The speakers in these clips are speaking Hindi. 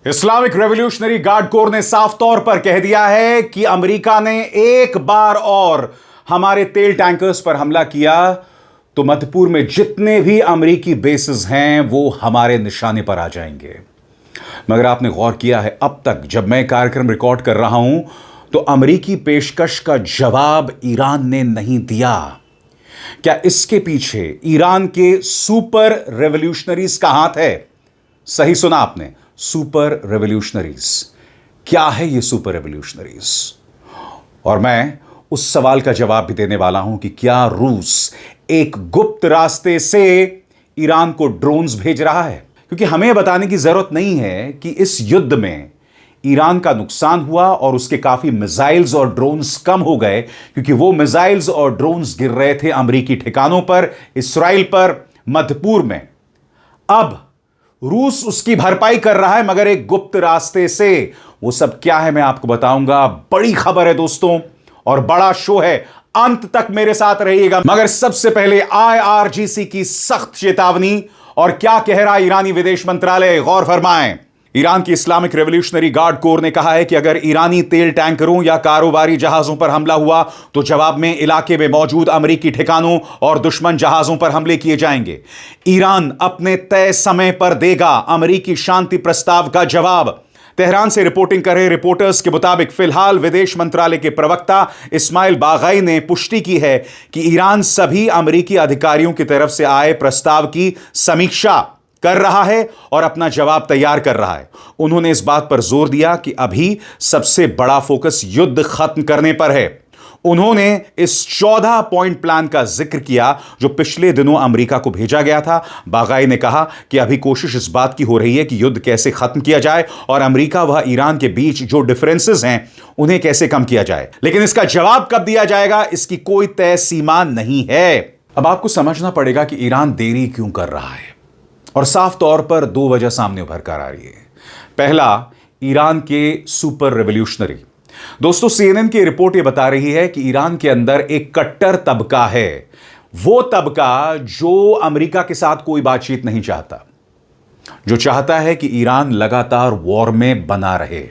इस्लामिक रेवोल्यूशनरी गार्ड कोर ने साफ तौर पर कह दिया है कि अमेरिका ने एक बार और हमारे तेल टैंकर्स पर हमला किया तो मध्यपूर्व में जितने भी अमेरिकी बेसेस हैं वो हमारे निशाने पर आ जाएंगे। मगर आपने गौर किया है, अब तक जब मैं कार्यक्रम रिकॉर्ड कर रहा हूं तो अमेरिकी पेशकश का जवाब ईरान ने नहीं दिया। क्या इसके पीछे ईरान के सुपर रेवोल्यूशनरीज का हाथ है? सही सुना आपने, सुपर रेवोल्यूशनरीज। क्या है ये सुपर रेवोल्यूशनरीज? और मैं उस सवाल का जवाब भी देने वाला हूं कि क्या रूस एक गुप्त रास्ते से ईरान को ड्रोन्स भेज रहा है? क्योंकि हमें बताने की जरूरत नहीं है कि इस युद्ध में ईरान का नुकसान हुआ और उसके काफी मिसाइल्स और ड्रोन्स कम हो गए, क्योंकि वो मिसाइल्स और ड्रोन्स गिर रहे थे अमेरिकी ठिकानों पर, इसराइल पर, मध्यपूर्व में। अब रूस उसकी भरपाई कर रहा है, मगर एक गुप्त रास्ते से। वो सब क्या है मैं आपको बताऊंगा। बड़ी खबर है दोस्तों और बड़ा शो है, अंत तक मेरे साथ रहिएगा। मगर सबसे पहले IRGC की सख्त चेतावनी और क्या कह रहा ईरानी विदेश मंत्रालय, गौर फरमाएं। ईरान की इस्लामिक रेवोल्यूशनरी गार्ड कोर ने कहा है कि अगर ईरानी तेल टैंकरों या कारोबारी जहाजों पर हमला हुआ तो जवाब में इलाके में मौजूद अमेरिकी ठिकानों और दुश्मन जहाजों पर हमले किए जाएंगे। ईरान अपने तय समय पर देगा अमेरिकी शांति प्रस्ताव का जवाब। तेहरान से रिपोर्टिंग कर रहे रिपोर्टर्स के मुताबिक फिलहाल विदेश मंत्रालय के प्रवक्ता इस्माइल बागाई ने पुष्टि की है कि ईरान सभी अमेरिकी अधिकारियों की तरफ से आए प्रस्ताव की समीक्षा कर रहा है और अपना जवाब तैयार कर रहा है। उन्होंने इस बात पर जोर दिया कि अभी सबसे बड़ा फोकस युद्ध खत्म करने पर है। उन्होंने इस 14 पॉइंट प्लान का जिक्र किया जो पिछले दिनों अमेरिका को भेजा गया था। बागाई ने कहा कि अभी कोशिश इस बात की हो रही है कि युद्ध कैसे खत्म किया जाए और अमेरिका व ईरान के बीच जो डिफरेंसेस हैं उन्हें कैसे कम किया जाए। लेकिन इसका जवाब कब दिया जाएगा, इसकी कोई तय सीमा नहीं है। अब आपको समझना पड़ेगा कि ईरान देरी क्यों कर रहा है, और साफ तौर पर दो वजह सामने उभर कर आ रही है। पहला, ईरान के सुपर रेवोल्यूशनरी। दोस्तों, CNN की रिपोर्ट यह बता रही है कि ईरान के अंदर एक कट्टर तबका है, वो तबका जो अमेरिका के साथ कोई बातचीत नहीं चाहता, जो चाहता है कि ईरान लगातार वॉर में बना रहे।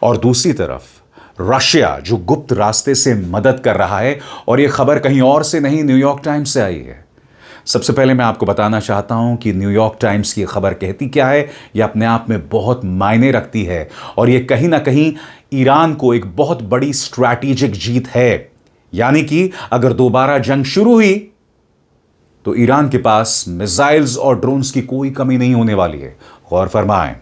और दूसरी तरफ रशिया, जो गुप्त रास्ते से मदद कर रहा है। और यह खबर कहीं और से नहीं, न्यूयॉर्क टाइम्स से आई है। सबसे पहले मैं आपको बताना चाहता हूं कि न्यूयॉर्क टाइम्स की खबर कहती क्या है। यह अपने आप में बहुत मायने रखती है और यह कहीं ना कहीं ईरान को एक बहुत बड़ी स्ट्रैटेजिक जीत है। यानी कि अगर दोबारा जंग शुरू हुई तो ईरान के पास मिसाइल्स और ड्रोन्स की कोई कमी नहीं होने वाली है। गौर फरमाएं।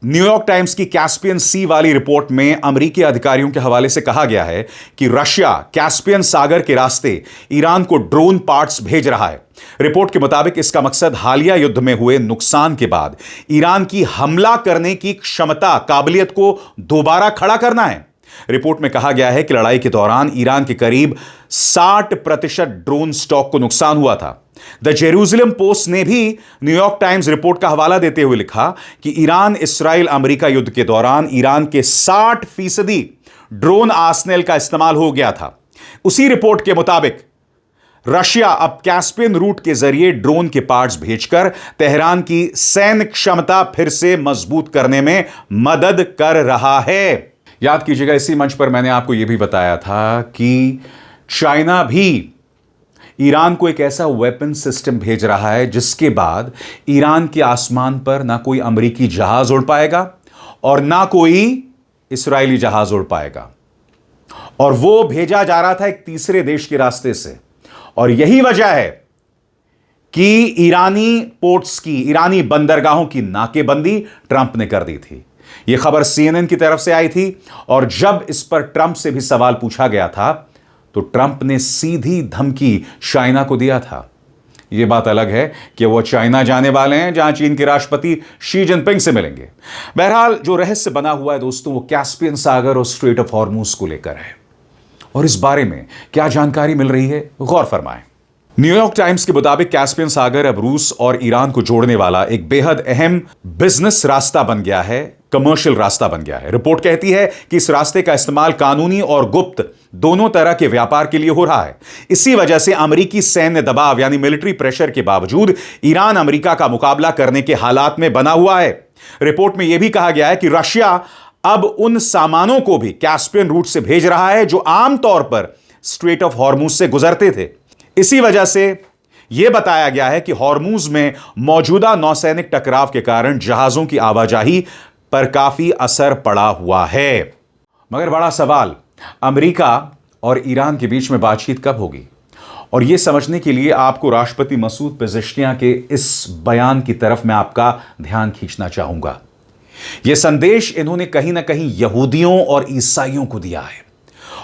न्यूयॉर्क टाइम्स की कैस्पियन सी वाली रिपोर्ट में अमेरिकी अधिकारियों के हवाले से कहा गया है कि रशिया कैस्पियन सागर के रास्ते ईरान को ड्रोन पार्ट्स भेज रहा है। रिपोर्ट के मुताबिक इसका मकसद हालिया युद्ध में हुए नुकसान के बाद ईरान की हमला करने की क्षमता, काबिलियत को दोबारा खड़ा करना है। रिपोर्ट में कहा गया है कि लड़ाई के दौरान ईरान के करीब 60% ड्रोन स्टॉक को नुकसान हुआ था। द जेरूसलम पोस्ट ने भी न्यूयॉर्क टाइम्स रिपोर्ट का हवाला देते हुए लिखा कि ईरान इस्राइल अमेरिका युद्ध के दौरान ईरान के 60% ड्रोन आर्सेनल का इस्तेमाल हो गया था। उसी रिपोर्ट के मुताबिक रशिया अब कैस्पियन रूट के जरिए ड्रोन के पार्ट्स भेजकर तेहरान की सैन्य क्षमता फिर से मजबूत करने में मदद कर रहा है। याद कीजिएगा, इसी मंच पर मैंने आपको यह भी बताया था कि चाइना भी ईरान को एक ऐसा वेपन सिस्टम भेज रहा है जिसके बाद ईरान के आसमान पर ना कोई अमेरिकी जहाज उड़ पाएगा और ना कोई इस्राएली जहाज उड़ पाएगा। और वो भेजा जा रहा था एक तीसरे देश के रास्ते से। और यही वजह है कि ईरानी पोर्ट्स की, ईरानी बंदरगाहों की नाकेबंदी ट्रंप ने कर दी थी। यह खबर CNN की तरफ से आई थी और जब इस पर ट्रंप से भी सवाल पूछा गया था तो ट्रंप ने सीधी धमकी चाइना को दिया था। यह बात अलग है कि वो चाइना जाने वाले हैं जहां चीन के राष्ट्रपति शी जिनपिंग से मिलेंगे। बहरहाल, जो रहस्य बना हुआ है दोस्तों, वो कैस्पियन सागर और स्ट्रेट ऑफ हॉर्मुज को लेकर है। और इस बारे में क्या जानकारी मिल रही है, गौर फरमाएं। न्यूयॉर्क टाइम्स के मुताबिक कैस्पियन सागर अब रूस और ईरान को जोड़ने वाला एक बेहद अहम बिजनेस रास्ता बन गया है, कमर्शियल रास्ता बन गया है। रिपोर्ट कहती है कि इस रास्ते का इस्तेमाल कानूनी और गुप्त दोनों तरह के व्यापार के लिए हो रहा है। इसी वजह से अमेरिकी सैन्य दबाव यानी मिलिट्री प्रेशर के बावजूद ईरान अमेरिका का मुकाबला करने के हालात में बना हुआ है। रिपोर्ट में यह भी कहा गया है कि रशिया अब उन सामानों को भी कैस्पियन रूट से भेज रहा है जो आमतौर पर स्ट्रेट ऑफ हॉर्मुज से गुजरते थे। इसी वजह से यह बताया गया है कि हॉर्मुज में मौजूदा नौसैनिक टकराव के कारण जहाजों की आवाजाही पर काफी असर पड़ा हुआ है। मगर बड़ा सवाल, अमेरिका और ईरान के बीच में बातचीत कब होगी? और यह समझने के लिए आपको राष्ट्रपति मसूद पेज़ेश्कियान के इस बयान की तरफ मैं आपका ध्यान खींचना चाहूंगा। यह संदेश इन्होंने कहीं ना कहीं यहूदियों और ईसाइयों को दिया है,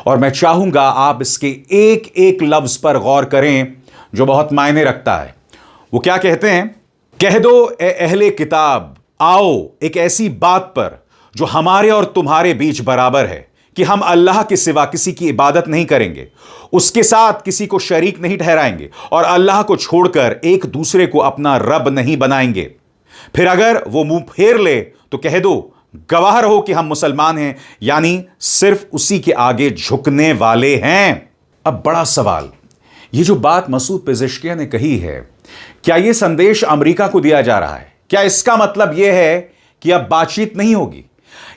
और मैं चाहूंगा आप इसके एक एक लफ्ज पर गौर करें जो बहुत मायने रखता है। वो क्या कहते हैं? कह दो ए अहले किताब, आओ एक ऐसी बात पर जो हमारे और तुम्हारे बीच बराबर है कि हम अल्लाह के सिवा किसी की इबादत नहीं करेंगे, उसके साथ किसी को शरीक नहीं ठहराएंगे और अल्लाह को छोड़कर एक दूसरे को अपना रब नहीं बनाएंगे। फिर अगर वो मुंह फेर ले तो कह दो गवाह रहो कि हम मुसलमान हैं, यानी सिर्फ उसी के आगे झुकने वाले हैं। अब बड़ा सवाल, ये जो बात मसूद पेज़ेश्कियान ने कही है, क्या यह संदेश अमेरिका को दिया जा रहा है? क्या इसका मतलब यह है कि अब बातचीत नहीं होगी,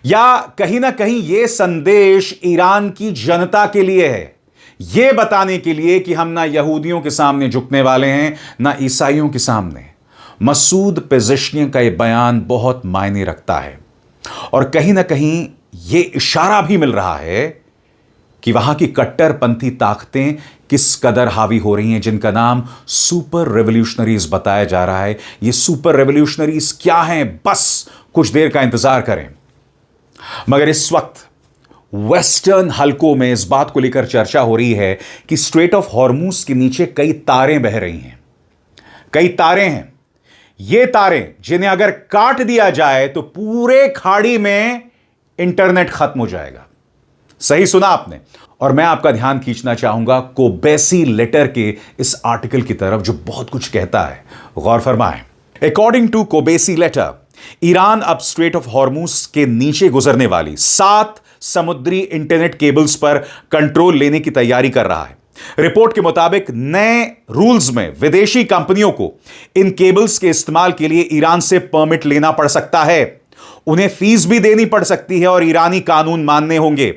या कहीं ना कहीं यह संदेश ईरान की जनता के लिए है, यह बताने के लिए कि हम ना यहूदियों के सामने झुकने वाले हैं ना ईसाइयों के सामने? मसूद पेज़ेश्कियान का यह बयान बहुत मायने रखता है, और कहीं ना कहीं यह इशारा भी मिल रहा है कि वहां की कट्टरपंथी ताकतें किस कदर हावी हो रही हैं, जिनका नाम सुपर रेवोल्यूशनरीज बताया जा रहा है। ये सुपर रेवोल्यूशनरीज क्या हैं? बस कुछ देर का इंतजार करें। मगर इस वक्त वेस्टर्न हलकों में इस बात को लेकर चर्चा हो रही है कि स्ट्रेट ऑफ हॉर्मुज के नीचे कई तारें बह रही हैं। कई तारें हैं, ये तारें जिन्हें अगर काट दिया जाए तो पूरे खाड़ी में इंटरनेट खत्म हो जाएगा। सही सुना आपने। और मैं आपका ध्यान खींचना चाहूंगा कोबेसी लेटर के इस आर्टिकल की तरफ जो बहुत कुछ कहता है। गौर फरमाएं। अकॉर्डिंग टू कोबेसी लेटर, ईरान अब स्ट्रेट ऑफ हॉर्मुज के नीचे गुजरने वाली 7 समुद्री इंटरनेट केबल्स पर कंट्रोल लेने की तैयारी कर रहा है। रिपोर्ट के मुताबिक नए रूल्स में विदेशी कंपनियों को इन केबल्स के इस्तेमाल के लिए ईरान से परमिट लेना पड़ सकता है, उन्हें फीस भी देनी पड़ सकती है और ईरानी कानून मानने होंगे।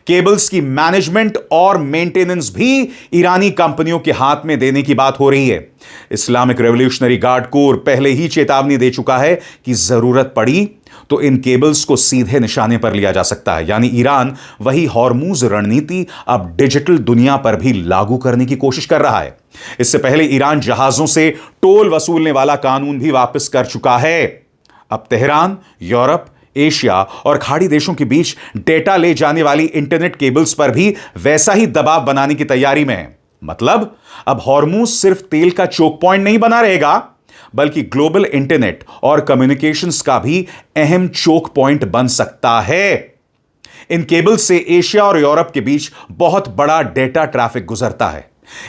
केबल्स की मैनेजमेंट और मेंटेनेंस भी ईरानी कंपनियों के हाथ में देने की बात हो रही है। इस्लामिक रेवोल्यूशनरी गार्ड कोर पहले ही चेतावनी दे चुका है कि जरूरत पड़ी तो इन केबल्स को सीधे निशाने पर लिया जा सकता है। यानी ईरान वही हॉर्मुज रणनीति अब डिजिटल दुनिया पर भी लागू करने की कोशिश कर रहा है। इससे पहले ईरान जहाजों से टोल वसूलने वाला कानून भी वापस कर चुका है। अब तेहरान, यूरोप, एशिया और खाड़ी देशों के बीच डेटा ले जाने वाली इंटरनेट केबल्स पर भी वैसा ही दबाव बनाने की तैयारी में है। मतलब अब हॉर्मुज सिर्फ तेल का चोक पॉइंट नहीं बना रहेगा, बल्कि ग्लोबल इंटरनेट और कम्युनिकेशंस का भी अहम चोक पॉइंट बन सकता है। इन केबल्स से एशिया और यूरोप के बीच बहुत बड़ा डेटा ट्रैफिक गुजरता है।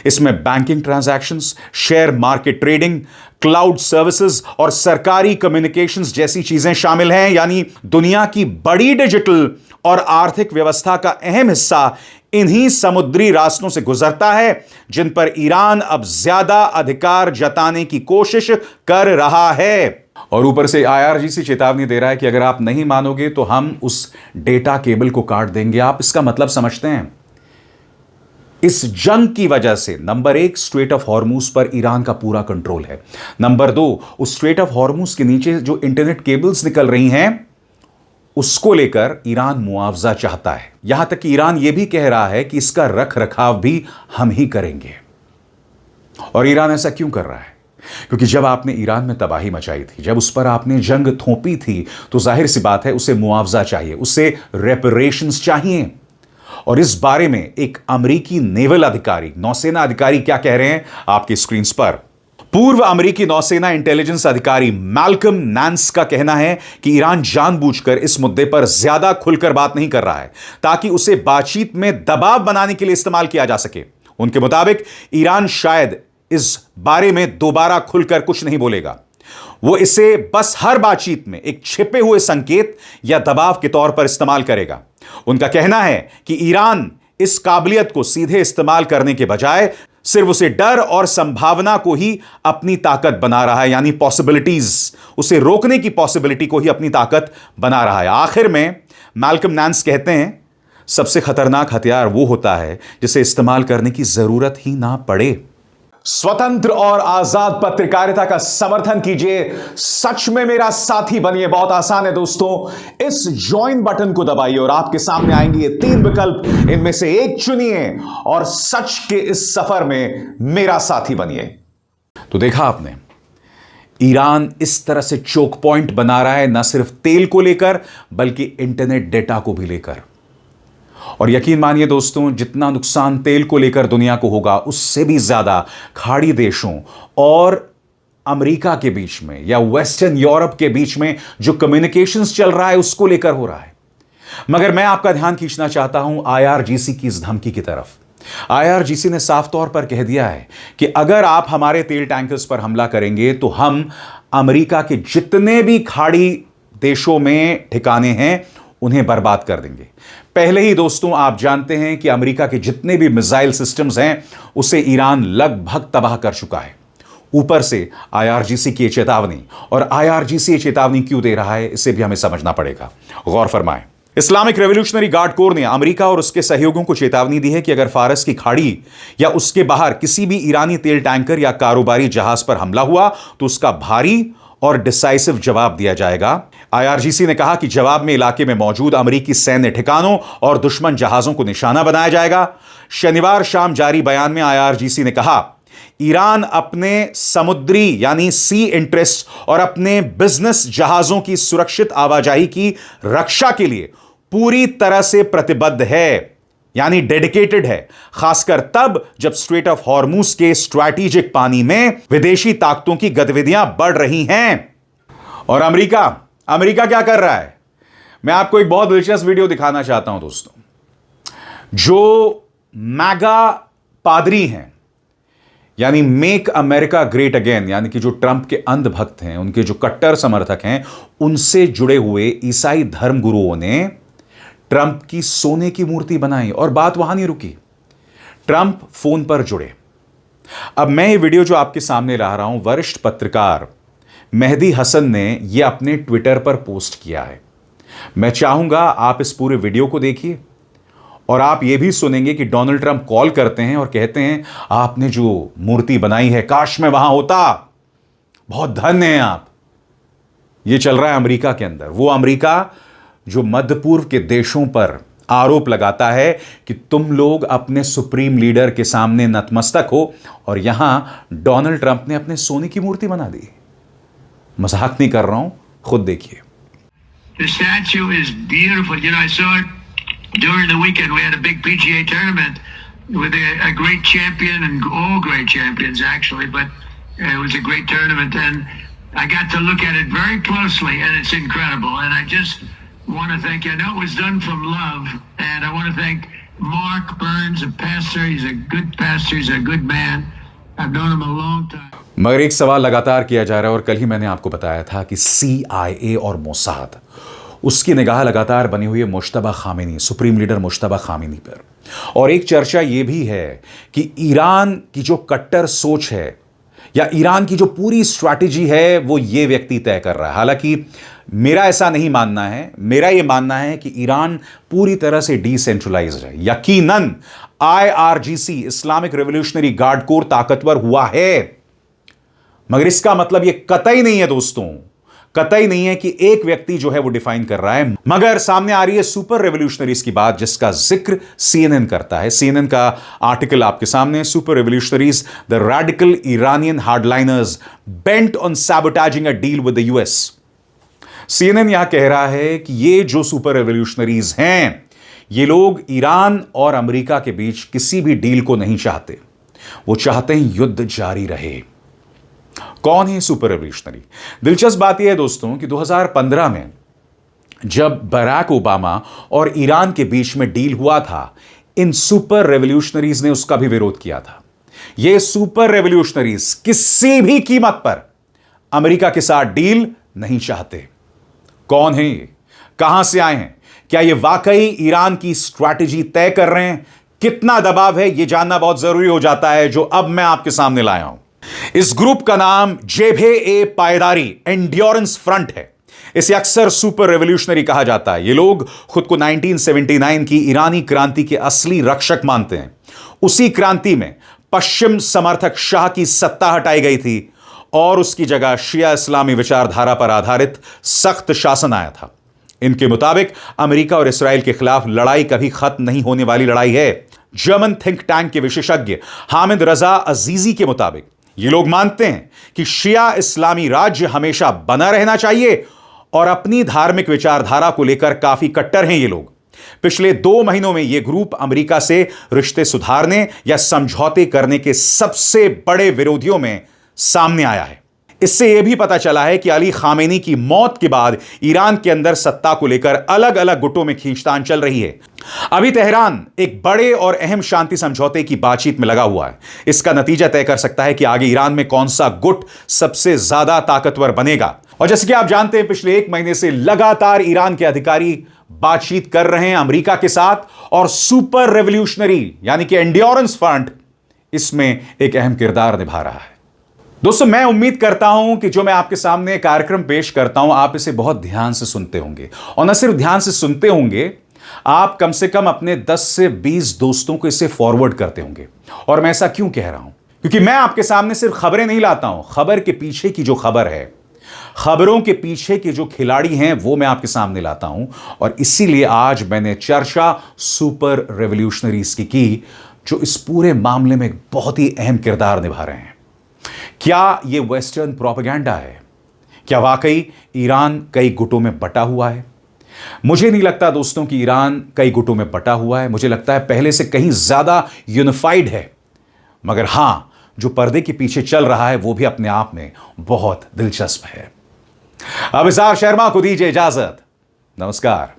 इसमें banking transactions, share market trading, cloud services और सरकारी कम्युनिकेशंस जैसी चीजें शामिल हैं। यानी दुनिया की बड़ी डिजिटल और आर्थिक व्यवस्था का अहम हिस्सा इन्हीं समुद्री रास्तों से गुजरता है, जिन पर ईरान अब ज्यादा अधिकार जताने की कोशिश कर रहा है। और ऊपर से IRGC चेतावनी दे रहा है कि अगर आप नहीं मानोगे तो हम उस डेटा केबल को काट देंगे। आप इसका मतलब समझते हैं? इस जंग की वजह से नंबर 1 स्ट्रेट ऑफ हॉर्मुज पर ईरान का पूरा कंट्रोल है। नंबर 2, उस स्ट्रेट ऑफ हॉर्मुज के नीचे जो इंटरनेट केबल्स निकल रही हैं उसको लेकर ईरान मुआवजा चाहता है। यहां तक कि ईरान यह भी कह रहा है कि इसका रख रखाव भी हम ही करेंगे। और ईरान ऐसा क्यों कर रहा है? क्योंकि जब आपने ईरान में तबाही मचाई थी, जब उस पर आपने जंग थोपी थी, तो जाहिर सी बात है उसे मुआवजा चाहिए, उसे रेपरेशंस चाहिए। और इस बारे में एक अमेरिकी नेवल अधिकारी, नौसेना अधिकारी क्या कह रहे हैं आपकी स्क्रीन पर। पूर्व अमेरिकी नौसेना इंटेलिजेंस अधिकारी मैल्कम नैंस का कहना है कि ईरान जानबूझकर इस मुद्दे पर ज्यादा खुलकर बात नहीं कर रहा है ताकि उसे बातचीत में दबाव बनाने के लिए इस्तेमाल किया जा सके। उनके मुताबिक ईरान शायद इस बारे में दोबारा खुलकर कुछ नहीं बोलेगा। वो इसे बस हर बातचीत में एक छिपे हुए संकेत या दबाव के तौर पर इस्तेमाल करेगा। उनका कहना है कि ईरान इस काबिलियत को सीधे इस्तेमाल करने के बजाय सिर्फ उसे डर और संभावना को ही अपनी ताकत बना रहा है, यानी पॉसिबिलिटीज, उसे रोकने की पॉसिबिलिटी को ही अपनी ताकत बना रहा है। आखिर में मैल्कम नैंस कहते हैं, सबसे खतरनाक हथियार वो होता है जिसे इस्तेमाल करने की जरूरत ही ना पड़े। स्वतंत्र और आजाद पत्रकारिता का समर्थन कीजिए, सच में मेरा साथी बनिए। बहुत आसान है दोस्तों, इस ज्वाइन बटन को दबाइए और आपके सामने आएंगे ये 3 विकल्प, इनमें से एक चुनिए और सच के इस सफर में मेरा साथी बनिए। तो देखा आपने, ईरान इस तरह से चोक पॉइंट बना रहा है, ना सिर्फ तेल को लेकर बल्कि इंटरनेट डेटा को भी लेकर। और यकीन मानिए दोस्तों, जितना नुकसान तेल को लेकर दुनिया को होगा, उससे भी ज्यादा खाड़ी देशों और अमेरिका के बीच में या वेस्टर्न यूरोप के बीच में जो कम्युनिकेशंस चल रहा है उसको लेकर हो रहा है। मगर मैं आपका ध्यान खींचना चाहता हूं आईआरजीसी की इस धमकी की तरफ। आईआरजीसी ने साफ तौर पर कह दिया है कि अगर आप हमारे तेल टैंकर्स पर हमला करेंगे तो हम अमेरिका के जितने भी खाड़ी देशों में ठिकाने हैं उन्हें बर्बाद कर देंगे। पहले ही दोस्तों आप जानते हैं कि अमेरिका के जितने भी मिसाइल सिस्टम्स हैं उसे ईरान लगभग तबाह कर चुका है। ऊपर से आईआरजीसी की चेतावनी, और आईआरजीसी ये चेतावनी क्यों दे रहा है इसे भी हमें समझना पड़ेगा। गौर फरमाएं, इस्लामिक रेवोल्यूशनरी गार्ड कोर ने अमेरिका और उसके सहयोगियों को चेतावनी दी है कि अगर फारस की खाड़ी या उसके बाहर किसी भी ईरानी तेल टैंकर या कारोबारी जहाज पर हमला हुआ तो उसका भारी और डिसाइसिव जवाब दिया जाएगा। आईआरजीसी ने कहा कि जवाब में इलाके में मौजूद अमेरिकी सैन्य ठिकानों और दुश्मन जहाजों को निशाना बनाया जाएगा। शनिवार शाम जारी बयान में आईआरजीसी ने कहा, ईरान अपने समुद्री यानी सी इंटरेस्ट और अपने बिजनेस जहाजों की सुरक्षित आवाजाही की रक्षा के लिए पूरी तरह से प्रतिबद्ध है, यानी डेडिकेटेड है, खासकर तब जब स्ट्रेट ऑफ हॉर्मूज के स्ट्रैटेजिक पानी में विदेशी ताकतों की गतिविधियां बढ़ रही हैं। और अमेरिका क्या कर रहा है? मैं आपको एक बहुत दिलचस्प वीडियो दिखाना चाहता हूं दोस्तों। जो मैगा पादरी हैं, यानी मेक अमेरिका ग्रेट अगेन, यानी कि जो ट्रंप के अंधभक्त हैं, उनके जो कट्टर समर्थक हैं, उनसे जुड़े हुए ईसाई धर्मगुरुओं ने ट्रंप की सोने की मूर्ति बनाई। और बात वहां नहीं रुकी, ट्रंप फोन पर जुड़े। अब मैं ये वीडियो जो आपके सामने ला रहा हूं, वरिष्ठ पत्रकार मेहदी हसन ने यह अपने ट्विटर पर पोस्ट किया है। मैं चाहूंगा आप इस पूरे वीडियो को देखिए और आप यह भी सुनेंगे कि डोनाल्ड ट्रंप कॉल करते हैं और कहते हैं, आपने जो मूर्ति बनाई है काश मैं वहां होता, बहुत धन्य हैं आप। यह चल रहा है अमेरिका के अंदर, वो अमेरिका जो मध्य पूर्व के देशों पर आरोप लगाता है कि तुम लोग अपने सुप्रीम लीडर के सामने नतमस्तक हो, और यहां डोनाल्ड ट्रंप ने अपने सोने की मूर्ति बना दी। मजाक नहीं कर रहा हूं, खुद देखिए। The statue is beautiful. You know, I saw it during the weekend. We had a big PGA tournament with a great champion and all great champions actually, but it was a great tournament and I got to look at it very closely and it's incredible. And I just want to thank you. I know it was done from love and I want to thank Mark Burns, a pastor. He's a good pastor. He's a good man. I've known him a long time. मगर एक सवाल लगातार किया जा रहा है और कल ही मैंने आपको बताया था कि CIA और मोसाद, उसकी निगाह लगातार बनी हुई है Mushtaba Khamenei, supreme leader Mushtaba Khamenei पर। और एक चर्चा यह भी है कि ईरान की जो कट्टर सोच है या ईरान की जो पूरी स्ट्रैटेजी है वो ये व्यक्ति तय कर रहा है। हालांकि मेरा ऐसा नहीं मानना है, मेरा यह मानना है कि ईरान पूरी तरह से डिसेंट्रलाइज्ड है। यकीनन IRGC, Islamic revolutionary guard core ताकतवर हुआ है, मगर इसका मतलब यह कतई नहीं है दोस्तों, कतई नहीं है कि एक व्यक्ति जो है वो डिफाइन कर रहा है। मगर सामने आ रही है सुपर रेवोल्यूशनरीज की बात, जिसका जिक्र CNN करता है। CNN का आर्टिकल आपके सामने, super revolutionaries, the radical Iranian hardliners bent on sabotaging a deal with the US। CNN यहां कह रहा है कि ये जो सुपर रेवोल्यूशनरीज हैं, ये लोग ईरान और अमेरिका के बीच किसी भी डील को नहीं चाहते, वो चाहते हैं युद्ध जारी रहे। कौन है सुपर रेवोल्यूशनरी? दिलचस्प बात यह है दोस्तों कि 2015 में जब बराक ओबामा और ईरान के बीच में डील हुआ था, इन सुपर रेवोल्यूशनरीज ने उसका भी विरोध किया था। ये सुपर रेवोल्यूशनरीज किसी भी कीमत पर अमेरिका के साथ डील नहीं चाहते। कौन है ये? कहां से आए हैं? क्या ये वाकई ईरान की स्ट्रैटेजी तय कर रहे हैं? कितना दबाव है यह जानना बहुत जरूरी हो जाता है, जो अब मैं आपके सामने लाया हूं। इस ग्रुप का नाम जेबे ए पायदारी एंड्योरेंस फ्रंट है। इसे अक्सर सुपर रेवोल्यूशनरी कहा जाता है। ये लोग खुद को 1979 की ईरानी क्रांति के असली रक्षक मानते हैं। उसी क्रांति में पश्चिम समर्थक शाह की सत्ता हटाई गई थी और उसकी जगह शिया इस्लामी विचारधारा पर आधारित सख्त शासन आया था। इनके मुताबिक अमेरिका और इस्राएल के खिलाफ लड़ाई कभी खत्म नहीं होने वाली लड़ाई है। जर्मन थिंक टैंक के विशेषज्ञ हामिद रजा अजीजी के मुताबिक ये लोग मानते हैं कि शिया इस्लामी राज्य हमेशा बना रहना चाहिए और अपनी धार्मिक विचारधारा को लेकर काफी कट्टर हैं ये लोग। पिछले 2 महीनों में यह ग्रुप अमेरिका से रिश्ते सुधारने या समझौते करने के सबसे बड़े विरोधियों में सामने आया है। इससे यह भी पता चला है कि अली खामेनी की मौत के बाद ईरान के अंदर सत्ता को लेकर अलग अलग गुटों में खींचतान चल रही है। अभी तेहरान एक बड़े और अहम शांति समझौते की बातचीत में लगा हुआ है। इसका नतीजा तय कर सकता है कि आगे ईरान में कौन सा गुट सबसे ज्यादा ताकतवर बनेगा। और जैसे कि आप जानते हैं, पिछले 1 महीने से लगातार ईरान के अधिकारी बातचीत कर रहे हैं अमेरिका के साथ और सुपर रेवोल्यूशनरी यानी कि एंड्योरेंस फ्रंट इसमें एक अहम किरदार निभा रहा है। दोस्तों, मैं उम्मीद करता हूं कि जो मैं आपके सामने कार्यक्रम पेश करता हूं आप इसे बहुत ध्यान से सुनते होंगे, और न सिर्फ ध्यान से सुनते होंगे, आप कम से कम अपने 10 से 20 दोस्तों को इसे फॉरवर्ड करते होंगे। और मैं ऐसा क्यों कह रहा हूं? क्योंकि मैं आपके सामने सिर्फ खबरें नहीं लाता हूं, खबर के पीछे की जो खबर है, खबरों के पीछे के जो खिलाड़ी हैं वो मैं आपके सामने लाता हूं। और इसीलिए आज मैंने चर्चा सुपर रेवोल्यूशनरीज की जो इस पूरे मामले में एक बहुत ही अहम किरदार निभा रहे हैं। क्या यह वेस्टर्न प्रोपेगेंडा है? क्या वाकई ईरान कई गुटों में बटा हुआ है? मुझे नहीं लगता दोस्तों कि ईरान कई गुटों में बटा हुआ है। मुझे लगता है पहले से कहीं ज्यादा यूनिफाइड है। मगर हां, जो पर्दे के पीछे चल रहा है वो भी अपने आप में बहुत दिलचस्प है। अब इज़हार शर्मा को दीजिए इजाजत। नमस्कार।